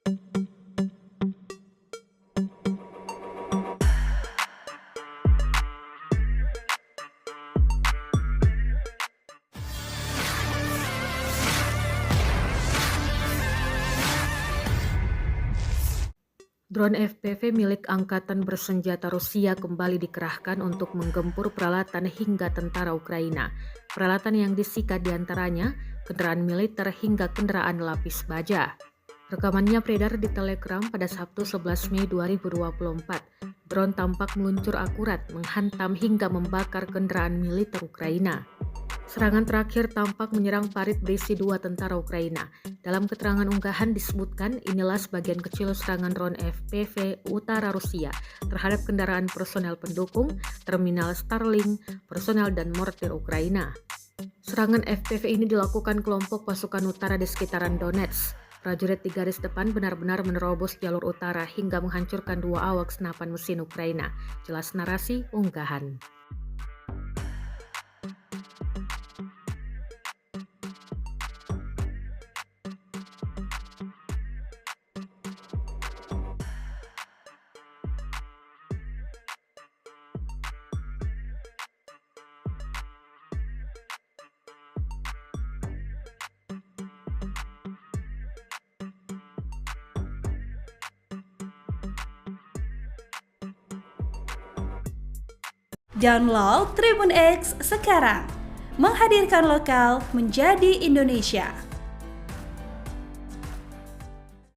Drone FPV milik Angkatan Bersenjata Rusia kembali dikerahkan untuk menggempur peralatan hingga tentara Ukraina. Peralatan yang disita diantaranya kendaraan militer hingga kendaraan lapis baja. Rekamannya beredar di Telegram pada Sabtu 11 Mei 2024. Drone tampak meluncur akurat, menghantam hingga membakar kendaraan militer Ukraina. Serangan terakhir tampak menyerang parit berisi 2 tentara Ukraina. Dalam keterangan unggahan disebutkan inilah sebagian kecil serangan drone FPV utara Rusia terhadap kendaraan personel pendukung, terminal Starlink, personel dan mortir Ukraina. Serangan FPV ini dilakukan kelompok pasukan utara di sekitaran Donetsk. Prajurit di garis depan benar-benar menerobos jalur utara hingga menghancurkan 2 awak senapan mesin Ukraina. Jelas narasi unggahan. Download Tribun X sekarang, menghadirkan lokal menjadi Indonesia.